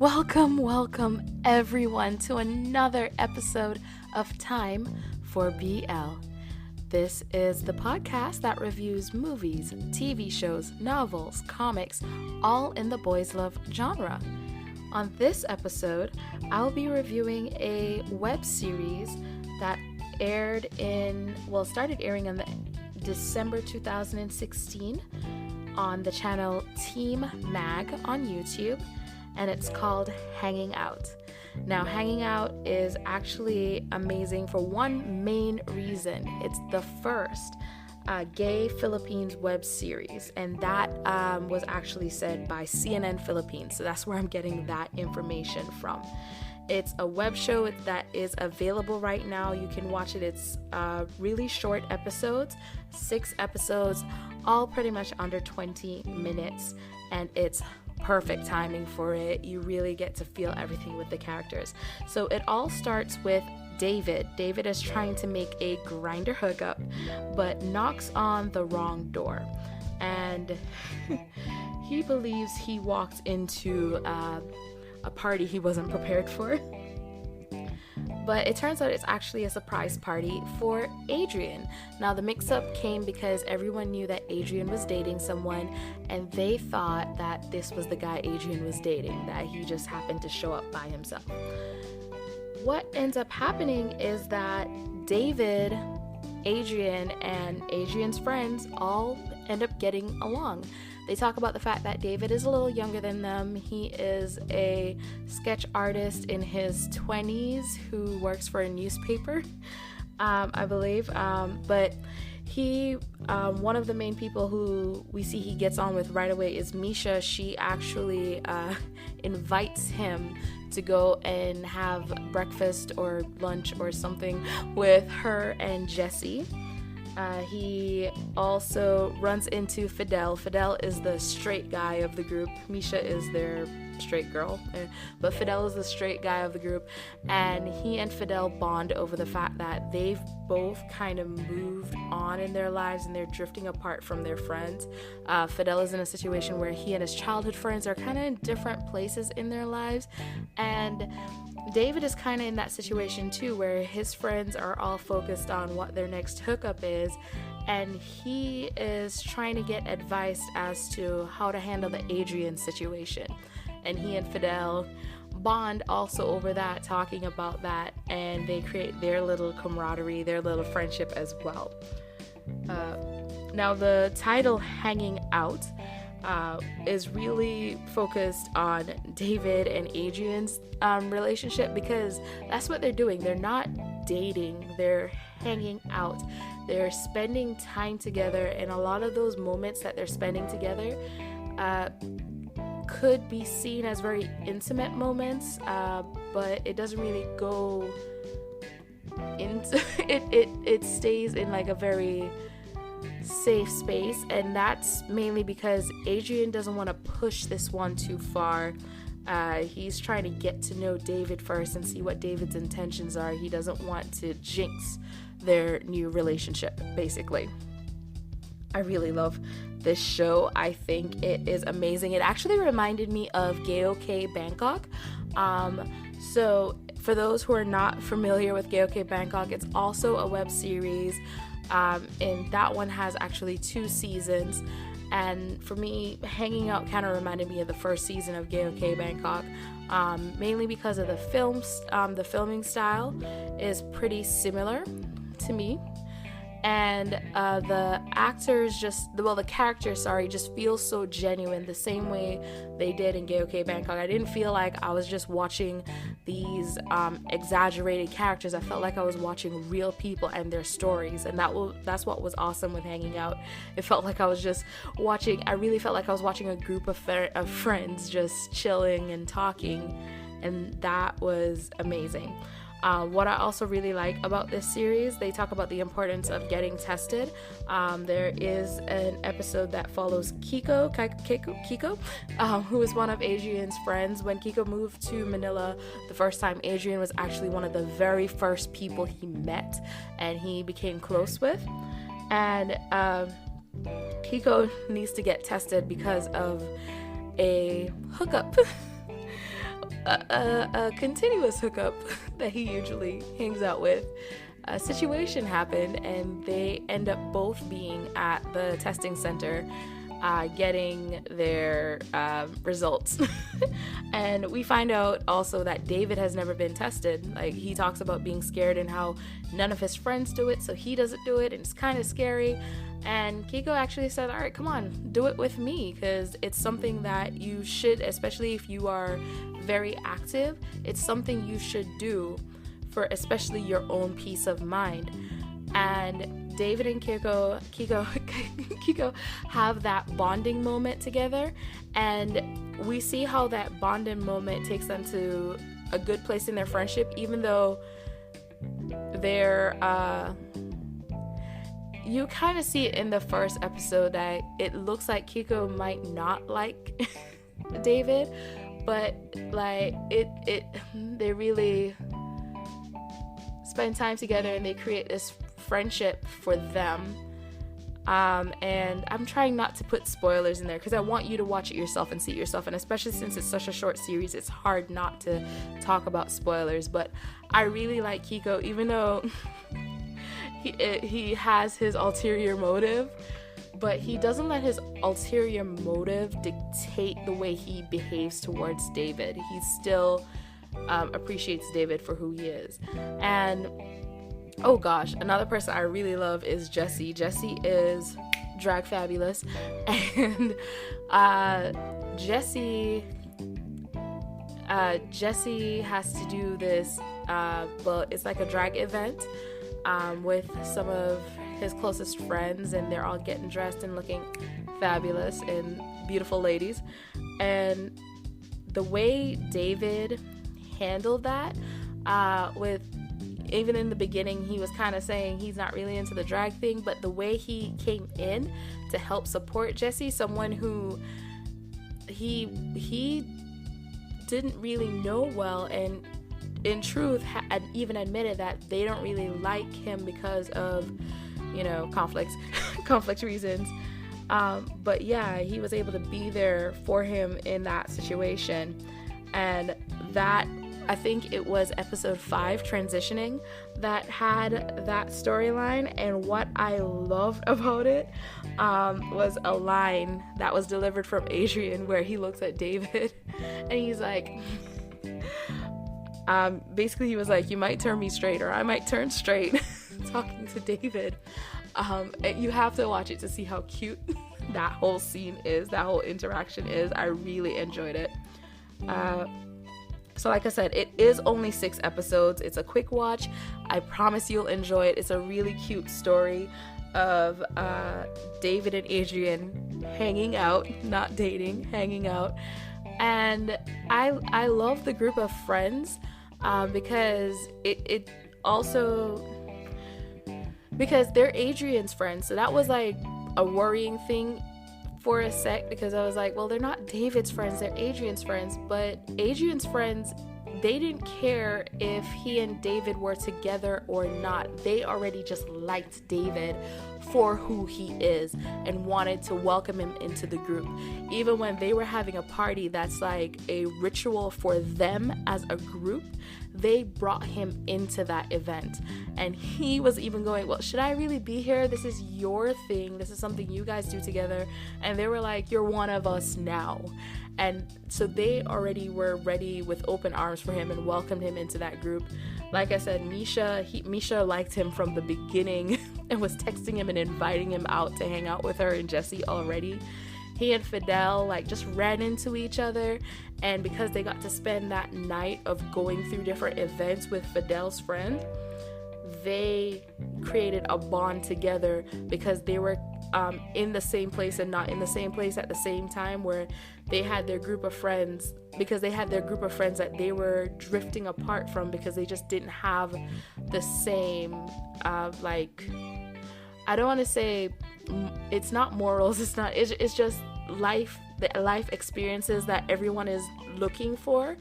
Welcome everyone to another episode of Time for BL. This is the podcast that reviews movies, TV shows, novels, comics, all in the boys love genre. On this episode, I'll be reviewing a web series that started airing in December 2016 on the channel Team Mag on YouTube, and it's called Hanging Out. Now, Hanging Out is actually amazing for one main reason. It's the first gay Philippines web series, and that was actually said by CNN Philippines, so that's where I'm getting that information from. It's a web show that is available right now. You can watch it. It's really short episodes, 6 episodes, all pretty much under 20 minutes, and it's perfect timing for it. You really get to feel everything with the characters. So it all starts with David. David is trying to make a grinder hookup, but knocks on the wrong door, and he believes he walked into a party he wasn't prepared for. But it turns out it's actually a surprise party for Adrian. Now, the mix-up came because everyone knew that Adrian was dating someone, and they thought that this was the guy Adrian was dating, that he just happened to show up by himself. What ends up happening is that David, Adrian, and Adrian's friends all end up getting along. They talk about the fact that David is a little younger than them. He is a sketch artist in his 20s who works for a newspaper, I believe. But he, one of the main people who we see he gets on with right away is Misha. She actually invites him to go and have breakfast or lunch or something with her and Jesse. He also runs into Fidel. Fidel is the straight guy of the group. Misha is their straight girl, but Fidel is the straight guy of the group, and he and Fidel bond over the fact that they've both kind of moved on in their lives and they're drifting apart from their friends. Fidel is in a situation where he and his childhood friends are kind of in different places in their lives, and David is kind of in that situation too, where his friends are all focused on what their next hookup is, and he is trying to get advice as to how to handle the Adrian situation. And he and Fidel bond also over that, talking about that, and they create their little camaraderie, their little friendship as well. Now, the title Hanging Out is really focused on David and Adrian's relationship, because that's what they're doing. They're not dating, they're hanging out. They're spending time together, and a lot of those moments that they're spending together could be seen as very intimate moments, but it doesn't really go into it stays in like a very safe space, and that's mainly because Adrian doesn't want to push this one too far. He's trying to get to know David first and see what David's intentions are. He doesn't want to jinx their new relationship, basically. I really love this show. I think it is amazing. It actually reminded me of Gayo-K Bangkok. So for those who are not familiar with Gayo-K Bangkok, it's also a web series, and that one has actually 2 seasons. And for me, Hanging Out kind of reminded me of the first season of Gayo-K Bangkok, mainly because of the filming style is pretty similar to me. And the characters just feel so genuine, the same way they did in Gayo-K Bangkok. I didn't feel like I was just watching these exaggerated characters. I felt like I was watching real people and their stories, and that's what was awesome with Hanging Out. It felt like I was just watching. I really felt like I was watching a group of friends just chilling and talking, and that was amazing. What I also really like about this series, they talk about the importance of getting tested. There is an episode that follows Kiko, who is one of Adrian's friends. When Kiko moved to Manila the first time, Adrian was actually one of the very first people he met and he became close with. And Kiko needs to get tested because of a hookup. a continuous hookup that he usually hangs out with, a situation happened and they end up both being at the testing center getting their results. And we find out also that David has never been tested. Like, he talks about being scared and how none of his friends do it, so he doesn't do it, and it's kind of scary. And Kiko actually said, all right, come on, do it with me, because it's something that you should, especially if you are very active, it's something you should do for especially your own peace of mind. And David and Kiko have that bonding moment together, and we see how that bonding moment takes them to a good place in their friendship, even though they're you kind of see it in the first episode that it looks like Kiko might not like David, but like they really spend time together and they create this friendship for them. And I'm trying not to put spoilers in there because I want you to watch it yourself and see it yourself, and especially since it's such a short series, it's hard not to talk about spoilers. But I really like Kiko, even though he has his ulterior motive, but he doesn't let his ulterior motive dictate the way he behaves towards David. He still appreciates David for who he is. And oh gosh, another person I really love is Jessie. Jessie is drag fabulous, and Jessie has to do this. Well, it's like a drag event with some of his closest friends, and they're all getting dressed and looking fabulous and beautiful ladies. And the way David handled that, with even in the beginning, he was kind of saying he's not really into the drag thing, but the way he came in to help support Jessie, someone who he didn't really know well, and in truth had even admitted that they don't really like him because of, conflict reasons. But yeah, he was able to be there for him in that situation. And that, I think it was episode 5, Transitioning, that had that storyline. And what I loved about it was a line that was delivered from Adrian where he looks at David and he's like, basically he was like, you might turn me straight or I might turn straight, talking to David. You have to watch it to see how cute that whole scene is, that whole interaction is. I really enjoyed it. So like I said, it is only 6 episodes. It's a quick watch. I promise you'll enjoy it. It's a really cute story of David and Adrian hanging out, not dating, hanging out. And I love the group of friends because it also, because they're Adrian's friends. So that was like a worrying thing for a sec, because I was like, well, they're not David's friends, they're Adrian's friends. But Adrian's friends, they didn't care if he and David were together or not. They already just liked David for who he is and wanted to welcome him into the group. Even when they were having a party that's like a ritual for them as a group, they brought him into that event. And he was even going, well, should I really be here? This is your thing. This is something you guys do together. And they were like, you're one of us now. And so they already were ready with open arms for him and welcomed him into that group. Like I said, Misha liked him from the beginning and was texting him and inviting him out to hang out with her and Jessie already. He and Fidel like just ran into each other, and because they got to spend that night of going through different events with Fidel's friend, they created a bond together because they were in the same place and not in the same place at the same time, where they had their group of friends, because they had their group of friends that they were drifting apart from because they just didn't have the same like, I don't want to say it's not morals, it's just life, the life experiences that everyone is looking for.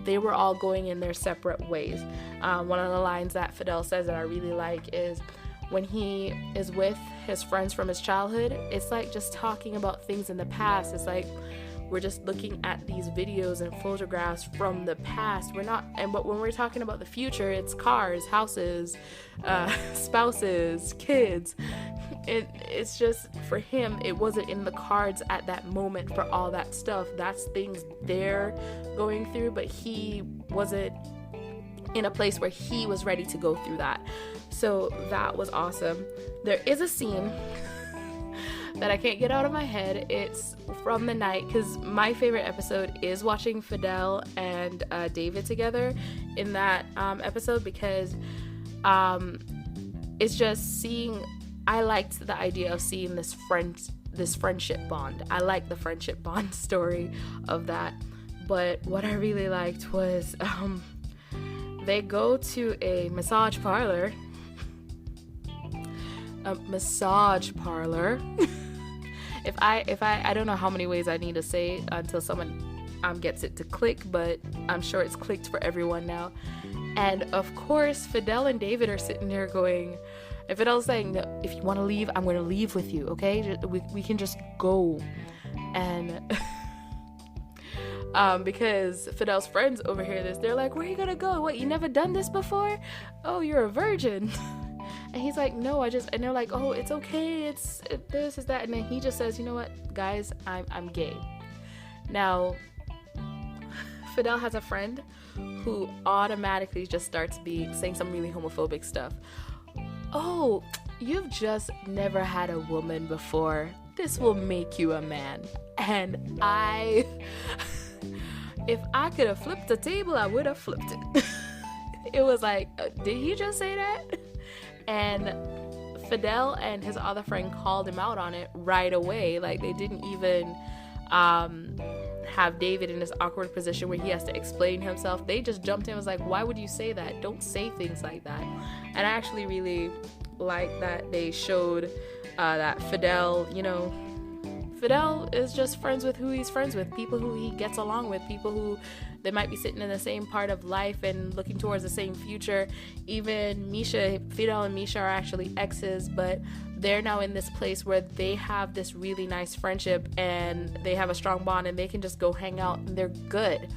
They were all going in their separate ways. One of the lines that Fidel says that I really like is, when he is with his friends from his childhood, it's like just talking about things in the past. It's like, we're just looking at these videos and photographs from the past. But when we're talking about the future, it's cars, houses, spouses, kids. It's just, for him, it wasn't in the cards at that moment for all that stuff. That's things they're going through, but he wasn't in a place where he was ready to go through that. So that was awesome. There is a scene that I can't get out of my head. It's from the night, because my favorite episode is watching Fidel and David together in that episode, because it's just seeing, I liked the idea of seeing this friendship bond. I like the friendship bond story of that. But what I really liked was they go to a massage parlor. A massage parlor. I don't know how many ways I need to say it until someone gets it to click, but I'm sure it's clicked for everyone now. And of course, Fidel and David are sitting there going, and Fidel's saying, no, if you want to leave, I'm going to leave with you, okay? We can just go. And because Fidel's friends overhear this, they're like, where are you going to go? What, you never done this before? Oh, you're a virgin. And he's like, no, and they're like, oh, it's okay, it's this, is that. And then he just says, you know what, guys, I'm gay. Now, Fidel has a friend who automatically just starts saying some really homophobic stuff. Oh, you've just never had a woman before. This will make you a man. And if I could have flipped the table, I would have flipped it. It was like, did he just say that? And Fidel and his other friend called him out on it right away. Like, they didn't even have David in this awkward position where he has to explain himself. They just jumped in and was like, why would you say that? Don't say things like that. And I actually really like that they showed that Fidel is just friends with who he's friends with, people who he gets along with, people who they might be sitting in the same part of life and looking towards the same future. Even Fidel and Misha are actually exes, but they're now in this place where they have this really nice friendship and they have a strong bond and they can just go hang out and they're good.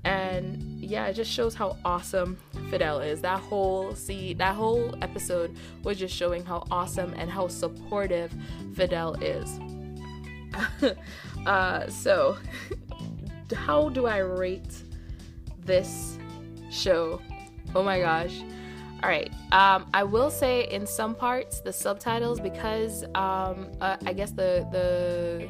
And yeah, it just shows how awesome Fidel is. That whole episode was just showing how awesome and how supportive Fidel is. So how do I rate this show? Oh my gosh. All right. I will say in some parts the subtitles, because I guess the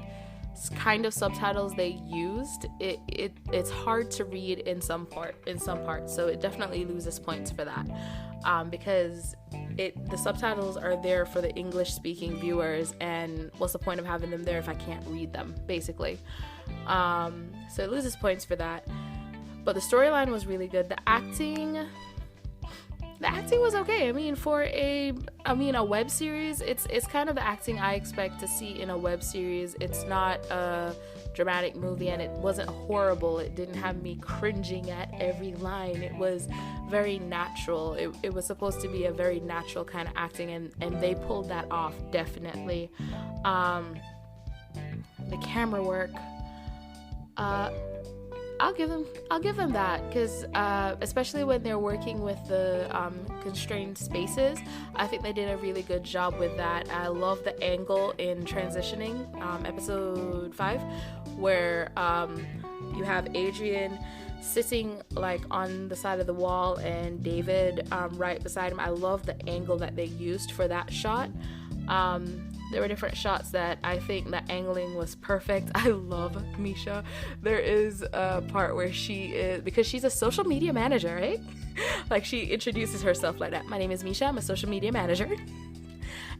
kind of subtitles they used, it's hard to read in some parts, so it definitely loses points for that, because the subtitles are there for the English speaking viewers, and what's the point of having them there if I can't read them, basically. So it loses points for that. But the storyline was really good. The acting was okay. I mean, for a web series, it's kind of the acting I expect to see in a web series. It's not a dramatic movie, and it wasn't horrible. It didn't have me cringing at every line. It was very natural. It was supposed to be a very natural kind of acting, and they pulled that off, definitely. The camera work, I'll give them that, because especially when they're working with the constrained spaces, I think they did a really good job with that. I love the angle in transitioning, episode 5, where you have Adrian sitting like on the side of the wall and David right beside him. I love the angle that they used for that shot. There were different shots that I think the angling was perfect. I love Misha. There is a part where because she's a social media manager, right? Like, she introduces herself like that. My name is Misha, I'm a social media manager.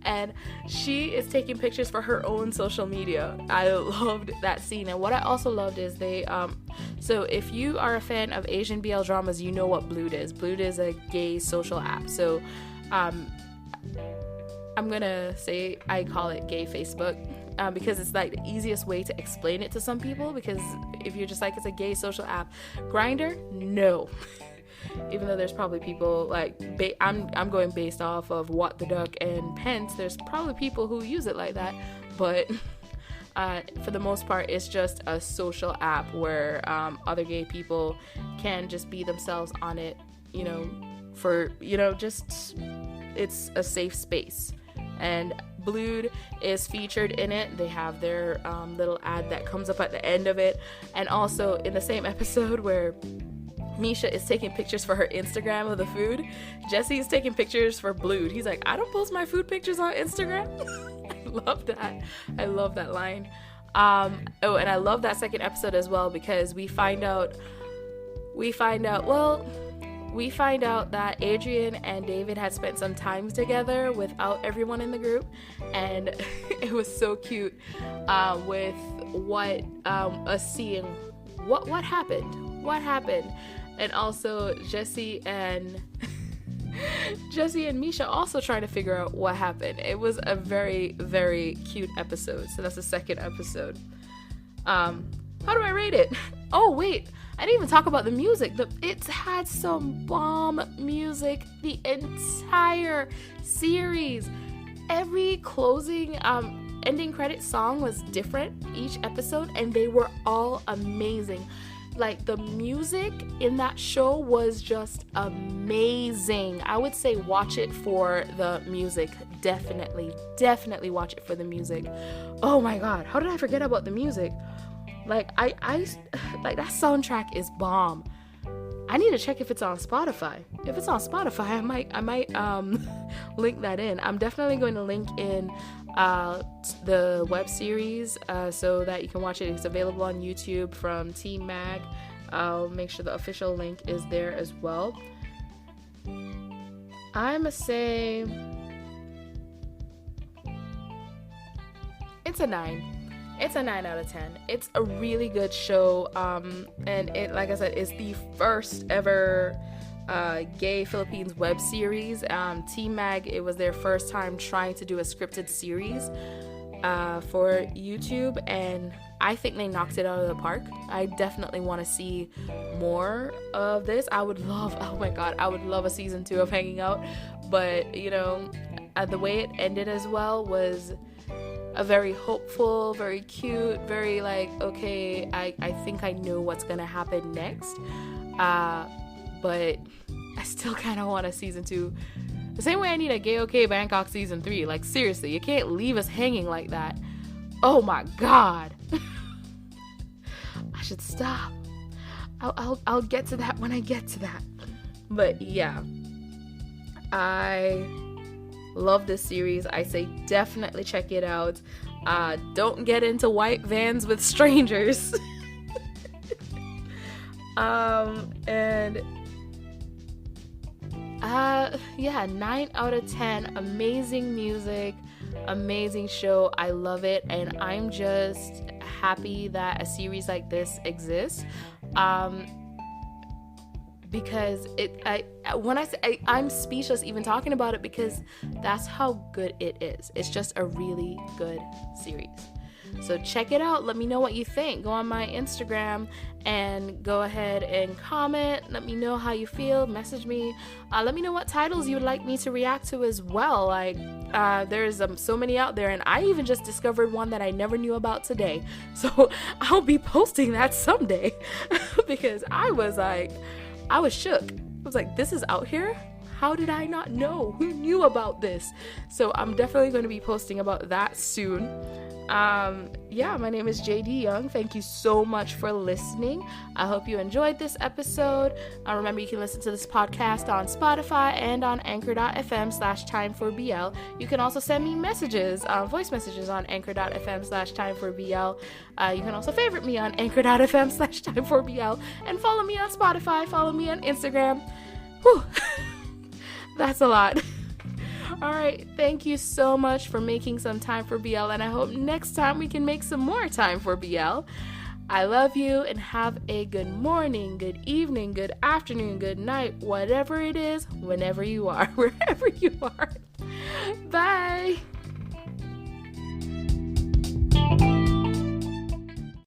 And she is taking pictures for her own social media. I loved that scene. And what I also loved is so if you are a fan of Asian BL dramas, you know what Blued is. Blued is a gay social app. So, I'm gonna say I call it gay Facebook, because it's like the easiest way to explain it to some people, because if you're just like, it's a gay social app. Grindr, no. Even though there's probably people like, I'm going based off of What the Duck and Pence, there's probably people who use it like that, but For the most part, it's just a social app where other gay people can just be themselves on it, just it's a safe space. And Blued is featured in it. They have their little ad that comes up at the end of it. And also in the same episode where Misha is taking pictures for her Instagram of the food, Jesse is taking pictures for Blued. He's like, I don't post my food pictures on Instagram. I love that. I love that line. And I love that second episode as well, because we find out that Adrian and David had spent some time together without everyone in the group, and it was so cute with us seeing what happened, and also Jesse and Misha also trying to figure out what happened. It was a very, very cute episode. So that's the second episode. How do I rate it? Oh wait, I didn't even talk about the music. It's had some bomb music the entire series. Every closing ending credit song was different each episode, and they were all amazing. Like, the music in that show was just amazing. I would say watch it for the music. Definitely watch it for the music. Oh my god, how did I forget about the music? Like, I like, that soundtrack is bomb. I need to check if it's on Spotify. If it's on Spotify, I might link that in. I'm definitely going to link in the web series so that you can watch it. It's available on YouTube from Team Mag. I'll make sure the official link is there as well. I'ma say it's a 9. It's a 9 out of 10. It's a really good show, and it, like I said, is the first ever gay Philippines web series. Team Mag, it was their first time trying to do a scripted series for YouTube, and I think they knocked it out of the park. I definitely want to see more of this. I would love a season 2 of Hanging Out, but the way it ended as well was a very hopeful, very cute, very like, okay, I think I know what's gonna happen next, but I still kind of want a season 2. The same way I need a Gay OK Bangkok season 3. Like, seriously, you can't leave us hanging like that. Oh my god. I should stop. I'll get to that when I get to that. But yeah, I love this series. I say definitely check it out. Don't get into white vans with strangers. And 9 out of 10. Amazing music, amazing show. I love it, and I'm just happy that a series like this exists. Because I'm speechless even talking about it, because that's how good it is. It's just a really good series. So check it out. Let me know what you think. Go on my Instagram and go ahead and comment. Let me know how you feel. Message me. Let me know what titles you would like me to react to as well. Like, there's so many out there, and I even just discovered one that I never knew about today. So I'll be posting that someday because I was shook. I was like, this is out here? How did I not know? Who knew about this? So I'm definitely going to be posting about that soon. My name is JD Young. Thank you so much for listening. I hope you enjoyed this episode. Remember, you can listen to this podcast on Spotify and on anchor.fm/time4BL. You can also send me messages, voice messages on anchor.fm/time4BL. You can also favorite me on anchor.fm/time4BL and follow me on Spotify, follow me on Instagram. Whew. That's a lot. All right, thank you so much for making some time for BL, and I hope next time we can make some more time for BL. I love you, and have a good morning, good evening, good afternoon, good night, whatever it is, whenever you are, wherever you are. Bye.